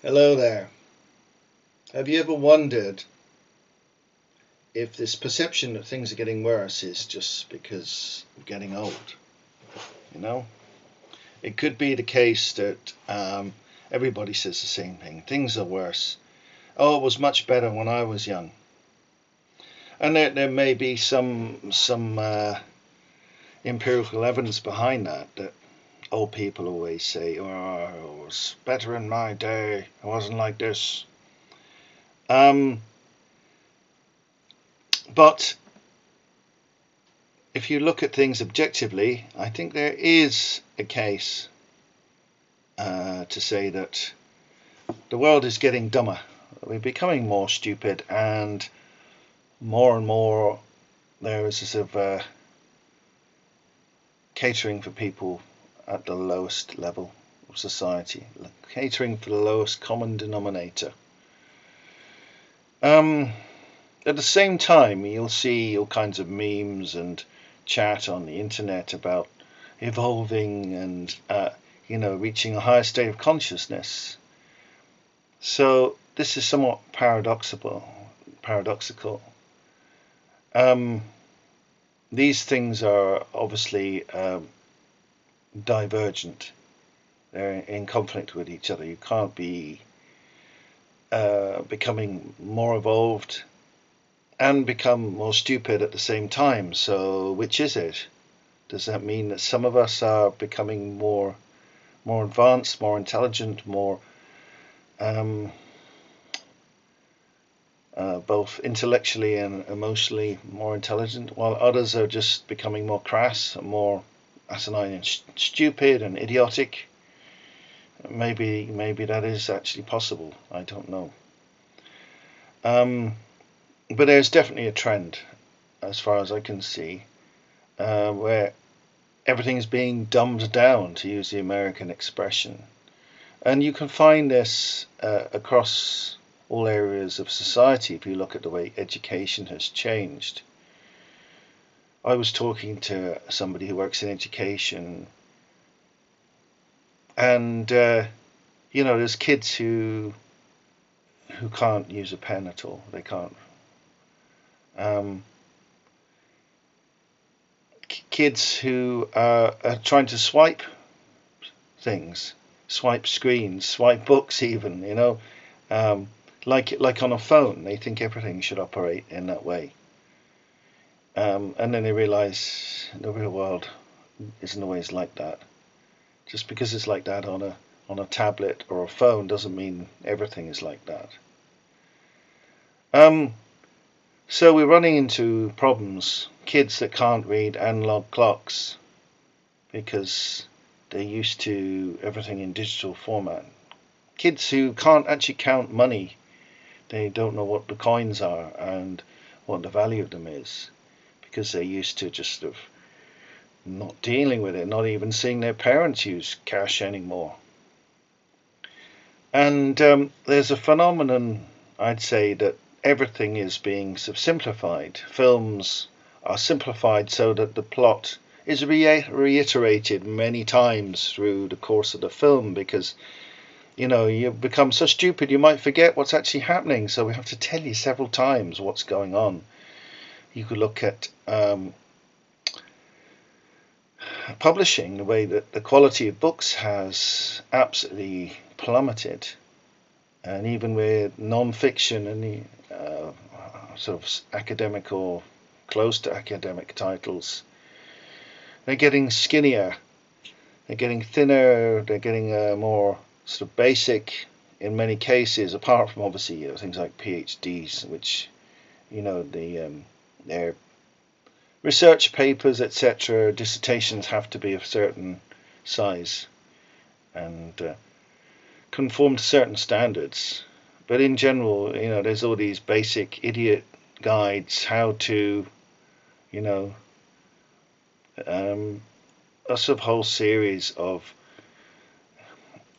Hello there. Have you ever wondered if this perception that things are getting worse is just because of getting old? You know, it could be the case that everybody says the same thing. Things are worse. Oh, it was much better when I was young. And there may be some empirical evidence behind that. That old people always say, "Oh, it was better in my day. It wasn't like this." Um, but if you look at things objectively, I think there is a case to say that the world is getting dumber. We're becoming more stupid, and more there is a sort of catering for people at the lowest level of society, catering for the lowest common denominator. At the same time, you'll see all kinds of memes and chat on the internet about evolving and reaching a higher state of consciousness. So this is somewhat paradoxical. These things are obviously divergent. They're in conflict with each other. You can't be becoming more evolved and become more stupid at the same time. So which is it? Does that mean that some of us are becoming more advanced, more intelligent, more both intellectually and emotionally more intelligent, while others are just becoming more crass, more asinine and stupid and idiotic? Maybe that is actually possible. I don't know. But there's definitely a trend, as far as I can see, where everything's being dumbed down, to use the American expression. And you can find this across all areas of society if you look at the way education has changed. I was talking to somebody who works in education, and there's kids who can't use a pen at all. They can't. Kids who are trying to swipe things, swipe screens, swipe books, even, like on a phone. They think everything should operate in that way, and then they realize the real world isn't always like that. Just because it's like that on a tablet or a phone doesn't mean everything is like that. So we're running into problems. Kids that can't read analog clocks because they're used to everything in digital format. Kids who can't actually count money. They don't know what the coins are and what the value of them is, because they're used to just sort of not dealing with it, not even seeing their parents use cash anymore. And there's a phenomenon, I'd say, that everything is being sort of simplified. Films are simplified so that the plot is reiterated many times through the course of the film, because you become so stupid you might forget what's actually happening, so we have to tell you several times what's going on. You could look at publishing, the way that the quality of books has absolutely plummeted, and even with non-fiction and the sort of academic or close to academic titles, they're getting skinnier, they're getting thinner, they're getting more sort of basic in many cases, apart from obviously things like PhDs, which their research papers, etc., dissertations have to be of certain size and conform to certain standards. But in general, there's all these basic idiot guides how to, a sort of whole series of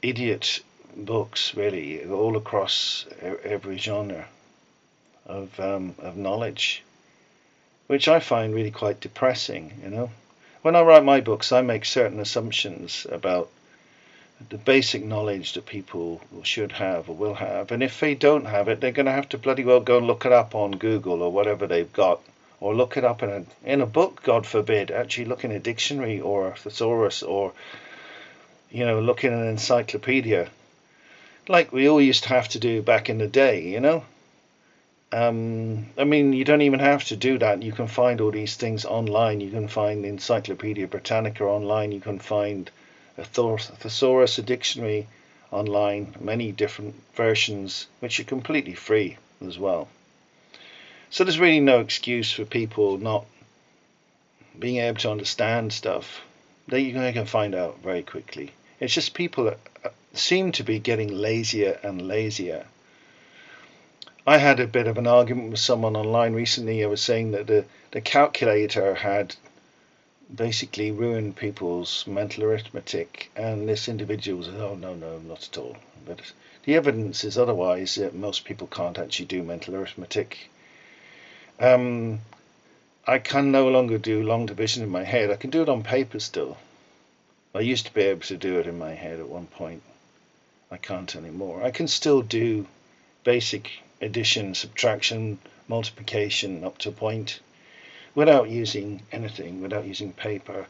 idiot books, really, all across every genre of knowledge, which I find really quite depressing. When I write my books, I make certain assumptions about the basic knowledge that people should have or will have. And if they don't have it, they're going to have to bloody well go and look it up on Google or whatever they've got, or look it up in a book, God forbid, actually look in a dictionary or a thesaurus, or look in an encyclopedia, like we all used to have to do back in the day. I mean, you don't even have to do that. You can find all these things online. You can find the Encyclopedia Britannica online. You can find a thesaurus, a dictionary online, many different versions, which are completely free as well. So there's really no excuse for people not being able to understand stuff that you can find out very quickly. It's just people that seem to be getting lazier and lazier. I had a bit of an argument with someone online recently. I was saying that the calculator had basically ruined people's mental arithmetic, and this individual said, oh, no, not at all. But the evidence is otherwise, that most people can't actually do mental arithmetic. I can no longer do long division in my head. I can do it on paper still. I used to be able to do it in my head at one point. I can't anymore. I can still do basic addition, subtraction, multiplication up to a point without using anything, without using paper.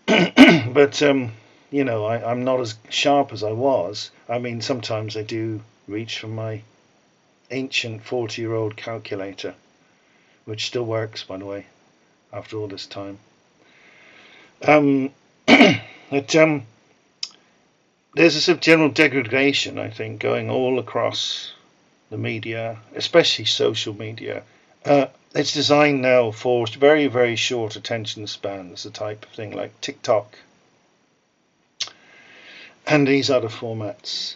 But I'm not as sharp as I was. I mean, sometimes I do reach for my ancient 40-year-old calculator, which still works, by the way, after all this time. There's a sort of general degradation, I think, going all across the media, especially social media. It's designed now for very, very short attention spans, the type of thing like TikTok and these other formats.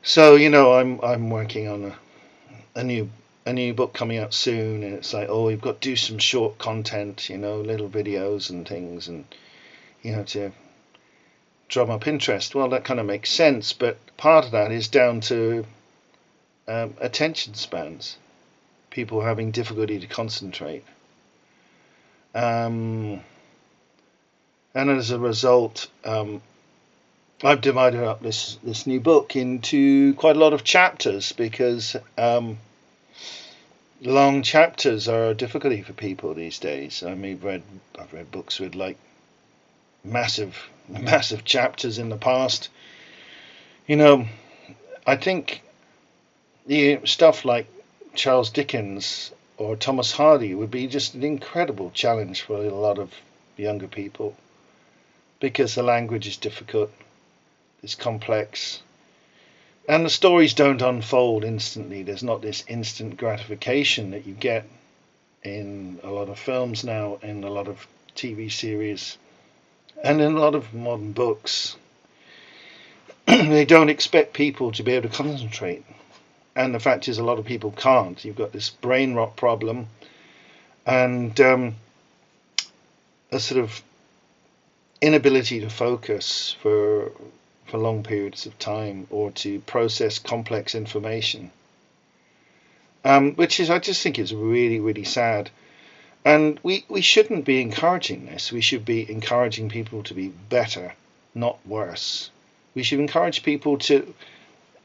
So I'm working on a new book coming out soon, and it's like, oh, you've got to do some short content, little videos and things, and to drum up interest. Well, that kind of makes sense, but part of that is down to attention spans, people having difficulty to concentrate, and as a result, I've divided up this new book into quite a lot of chapters, because long chapters are a difficulty for people these days. I mean, I've read books with like massive chapters in the past. I think the stuff like Charles Dickens or Thomas Hardy would be just an incredible challenge for a lot of younger people, because the language is difficult, it's complex, and the stories don't unfold instantly. There's not this instant gratification that you get in a lot of films now, in a lot of TV series, and in a lot of modern books. They don't expect people to be able to concentrate. And the fact is, a lot of people can't. You've got this brain rot problem, and a sort of inability to focus for long periods of time, or to process complex information, which is, I just think, is really, really sad. And we shouldn't be encouraging this. We should be encouraging people to be better, not worse. We should encourage people to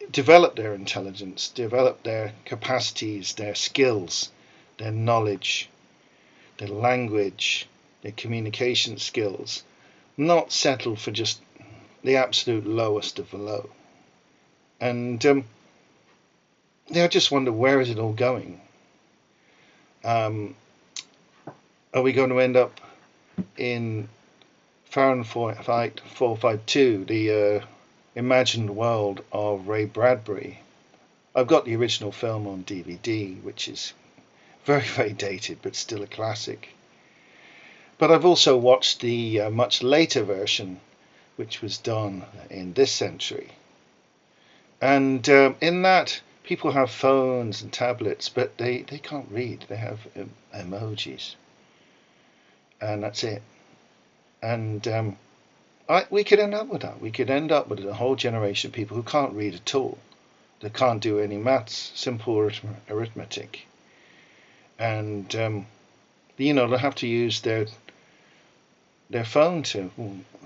develop their intelligence, develop their capacities, their skills, their knowledge, their language, their communication skills, not settle for just the absolute lowest of the low. And I just wonder, where is it all going? Are we going to end up in Fahrenheit 452, the imagined world of Ray Bradbury? I've got the original film on DVD, which is very, very dated, but still a classic. But I've also watched the much later version, which was done in this century. And in that, people have phones and tablets, but they can't read. They have emojis. And that's it. And we could end up with that. We could end up with a whole generation of people who can't read at all. They can't do any maths, simple arithmetic. And, they'll have to use their their phone to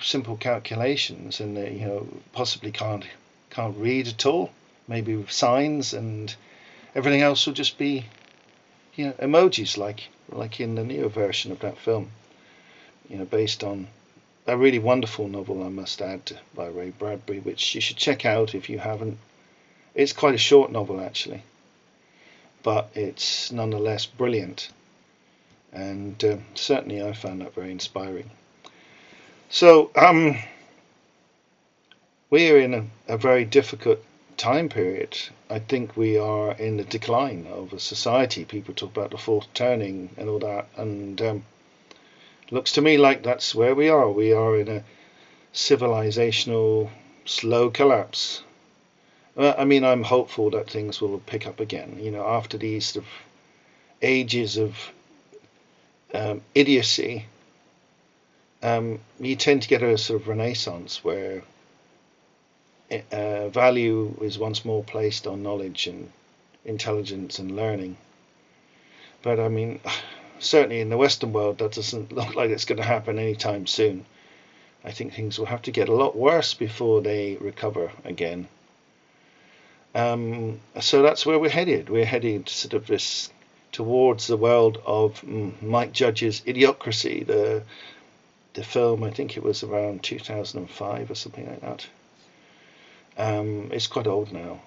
simple calculations, and they possibly can't read at all, maybe with signs, and everything else will just be emojis, like in the newer version of that film, based on a really wonderful novel, I must add, by Ray Bradbury, which you should check out if you haven't. It's quite a short novel, actually, but it's nonetheless brilliant, and certainly I found that very inspiring. So we're in a very difficult time period. I think we are in the decline of a society. People talk about the fourth turning and all that, and looks to me like that's where we are. We are in a civilizational slow collapse. I mean, I'm hopeful that things will pick up again. After these sort of ages of idiocy, you tend to get a sort of renaissance where value is once more placed on knowledge and intelligence and learning. But I mean, certainly in the Western world, that doesn't look like it's going to happen anytime soon. I think things will have to get a lot worse before they recover again. So that's where we're headed. We're headed sort of towards the world of Mike Judge's Idiocracy, the film. I think it was around 2005 or something like that. It's quite old now.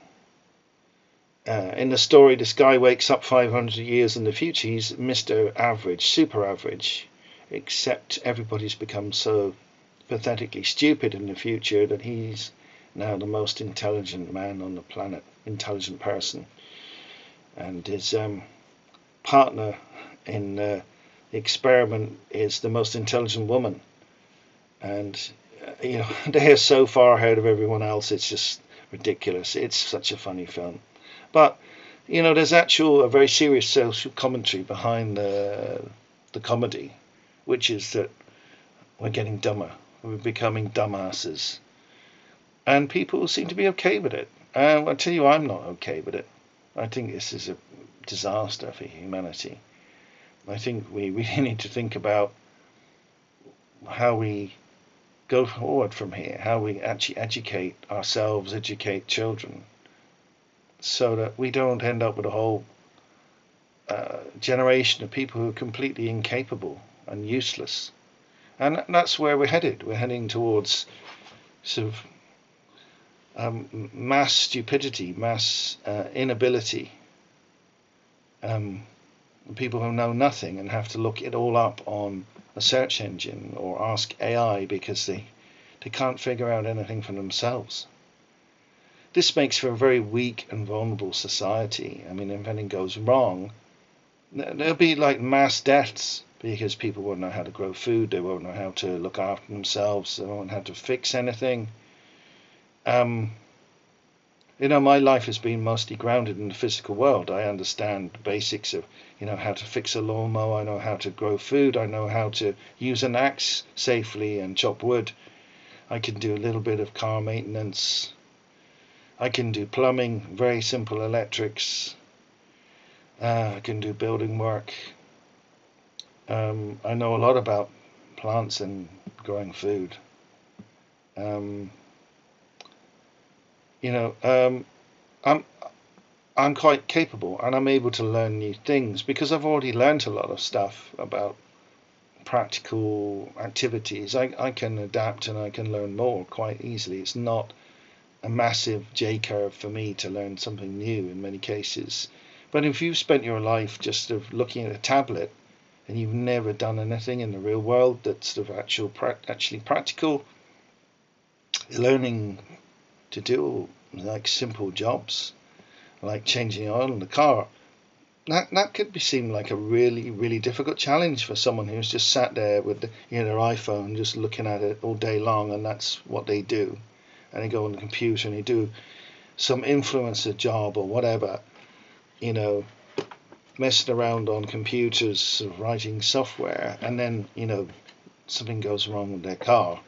In the story, this guy wakes up 500 years in the future. He's Mr. Average, super average, except everybody's become so pathetically stupid in the future that he's now the most intelligent man on the planet, intelligent person. And his partner in the experiment is the most intelligent woman. And, they are so far ahead of everyone else, it's just ridiculous. It's such a funny film. But, there's a very serious social commentary behind the comedy, which is that we're getting dumber. We're becoming dumbasses. And people seem to be okay with it. I'll tell you, I'm not okay with it. I think this is a disaster for humanity. I think we really need to think about how we go forward from here, how we actually educate ourselves, educate children, so that we don't end up with a whole generation of people who are completely incapable and useless. And that's where we're headed. We're heading towards sort of mass stupidity, mass inability. People who know nothing and have to look it all up on a search engine or ask AI because they can't figure out anything for themselves. This makes for a very weak and vulnerable society. I mean, if anything goes wrong, there'll be like mass deaths because people won't know how to grow food, they won't know how to look after themselves, they won't know how to fix anything. My life has been mostly grounded in the physical world. I understand the basics of, how to fix a lawnmower. I know how to grow food. I know how to use an axe safely and chop wood. I can do a little bit of car maintenance. I can do plumbing, very simple electrics. I can do building work. I know a lot about plants and growing food. I'm quite capable, and I'm able to learn new things because I've already learned a lot of stuff about practical activities. I can adapt and I can learn more quite easily. It's not a massive J curve for me to learn something new in many cases. But if you've spent your life just sort of looking at a tablet and you've never done anything in the real world that's sort of actually practical, learning to do like simple jobs like changing oil in the car, that could seem like a really, really difficult challenge for someone who's just sat there with their iPhone just looking at it all day long, and that's what they do. And they go on the computer and they do some influencer job or whatever, messing around on computers, sort of writing software, and then, something goes wrong with their car.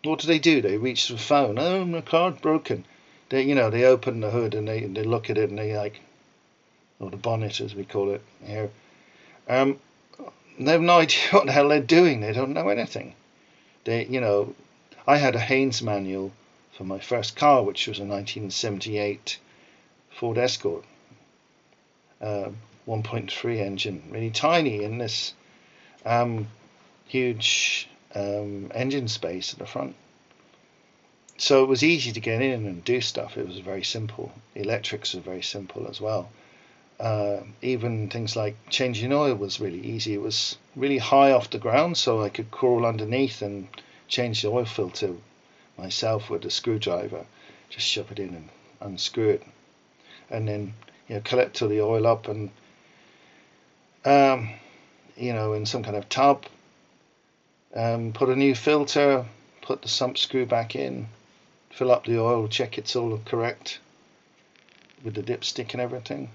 What do? They reach the phone. Oh, my car's broken. They open the hood and they look at it and they or the bonnet as we call it here. they have no idea what the hell they're doing. They don't know anything. I had a Haynes manual for my first car, which was a 1978 Ford Escort, 1.3 engine, really tiny in this huge engine space at the front. So it was easy to get in and do stuff. It was very simple. The electrics were very simple as well. Even things like changing oil was really easy. It was really high off the ground, so I could crawl underneath and change the oil filter myself with a screwdriver. Just shove it in and unscrew it, and then collect all the oil up and in some kind of tub. Put a new filter, put the sump screw back in, fill up the oil, check it's all correct with the dipstick and everything.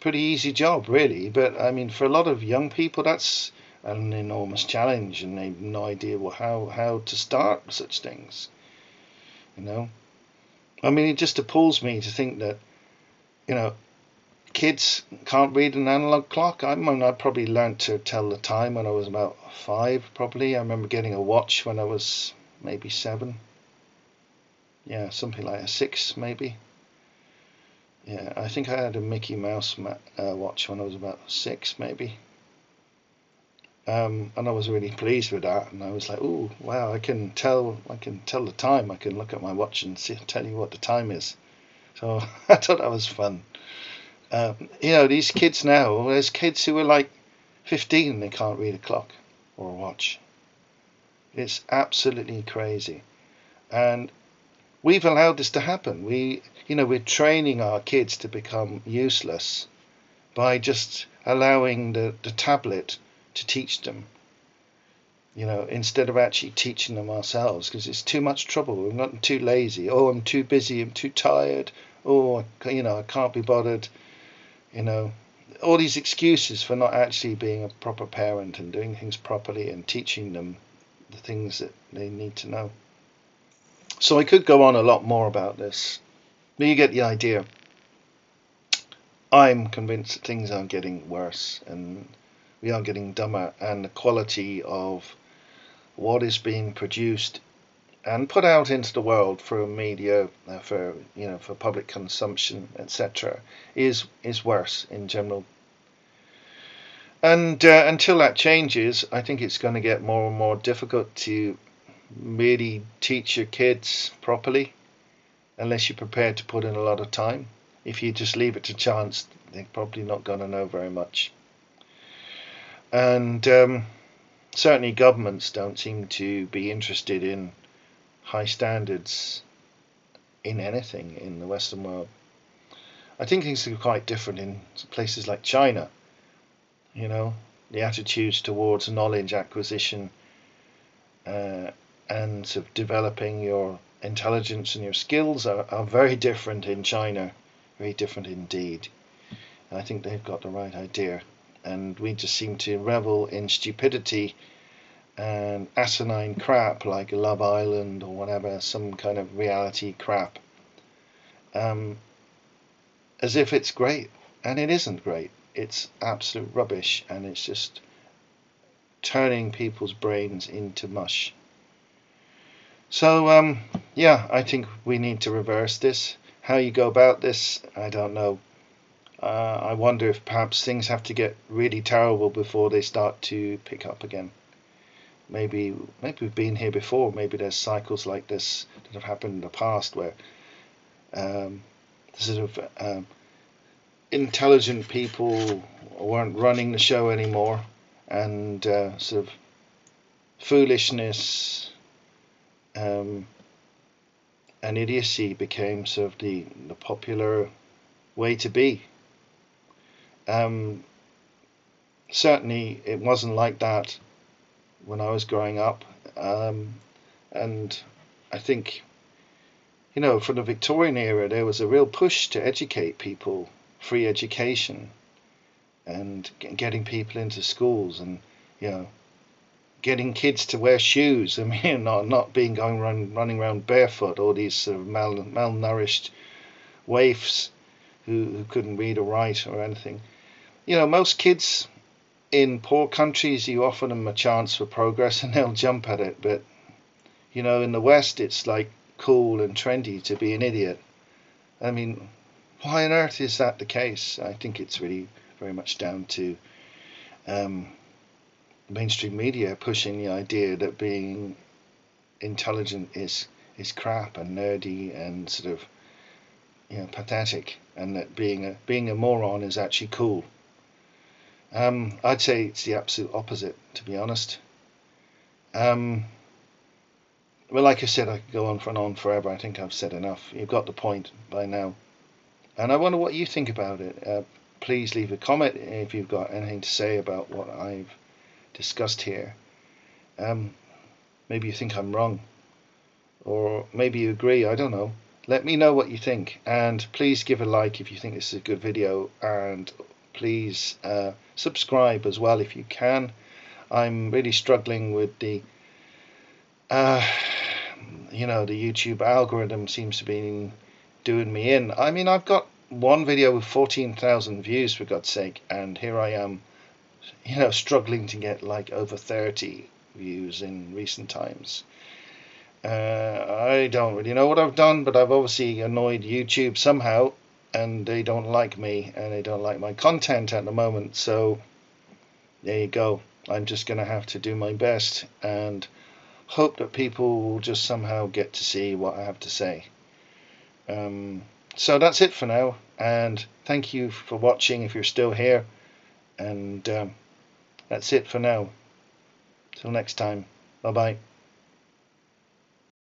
Pretty easy job, really, but I mean, for a lot of young people, that's an enormous challenge, and they've no idea how to start such things. I mean, it just appalls me to think that kids can't read an analog clock. I probably learned to tell the time when I was about 5, probably. I remember getting a watch when I was maybe 7. Yeah, something like a 6, maybe. Yeah, I think I had a Mickey Mouse watch when I was about 6, maybe. And I was really pleased with that. And I was like, "Oh, wow! I can tell the time. I can look at my watch and tell you what the time is." So I thought that was fun. These kids now. There's kids who are like 15 and they can't read a clock or a watch. It's absolutely crazy, and we've allowed this to happen. We're training our kids to become useless by just allowing the tablet to teach them, instead of actually teaching them ourselves, because it's too much trouble. We're not too lazy. Oh, I'm too busy. I'm too tired. Oh, I can't be bothered. All these excuses for not actually being a proper parent and doing things properly and teaching them the things that they need to know. So I could go on a lot more about this, but you get the idea. I'm convinced that things are getting worse and we are getting dumber, and the quality of what is being produced and put out into the world through media, for public consumption, etc., is worse in general. And until that changes, I think it's going to get more and more difficult to really teach your kids properly, unless you're prepared to put in a lot of time. If you just leave it to chance, they're probably not going to know very much. And certainly governments don't seem to be interested in high standards in anything in the Western world. I think things are quite different in places like China. The attitudes towards knowledge acquisition and sort of developing your intelligence and your skills are very different in China, very different indeed. And I think they've got the right idea, and we just seem to revel in stupidity and asinine crap like Love Island or whatever, some kind of reality crap, as if it's great, and it isn't great. It's absolute rubbish, and it's just turning people's brains into mush. So I think we need to reverse this. How you go about this, I don't know. I wonder if perhaps things have to get really terrible before they start to pick up again. Maybe we've been here before. Maybe there's cycles like this that have happened in the past where sort of intelligent people weren't running the show anymore, and sort of foolishness and idiocy became sort of the popular way to be. Certainly it wasn't like that when I was growing up, and I think from the Victorian era there was a real push to educate people, free education, and getting people into schools, and getting kids to wear shoes. I mean, not running around barefoot, all these sort of malnourished waifs who couldn't read or write or anything. Most kids in poor countries, you offer them a chance for progress and they'll jump at it. But, you know, in the West, it's like cool and trendy to be an idiot. I mean, why on earth is that the case? I think it's really very much down to mainstream media pushing the idea that being intelligent is crap and nerdy and sort of, you know, pathetic, and that being a moron is actually cool. I'd say it's the absolute opposite, to be honest. Well, like I said, I could go on forever. I think I've said enough. You've got the point by now. And I wonder what you think about it. Please leave a comment if you've got anything to say about what I've discussed here. Maybe you think I'm wrong, or maybe you agree. I don't know. Let me know what you think, and please give a like if you think this is a good video, and please subscribe as well if you can. I'm really struggling with the you know, the YouTube algorithm seems to be doing me in. I mean, I've got one video with 14,000 views, for God's sake, and here I am, you know, struggling to get like over 30 views in recent times. I don't really know what I've done, but I've obviously annoyed YouTube somehow, and they don't like me and they don't like my content at the moment. So there you go. I'm just going to have to do my best and hope that people will just somehow get to see what I have to say. So that's it for now, and thank you for watching if you're still here, and that's it for now. Till next time, bye bye.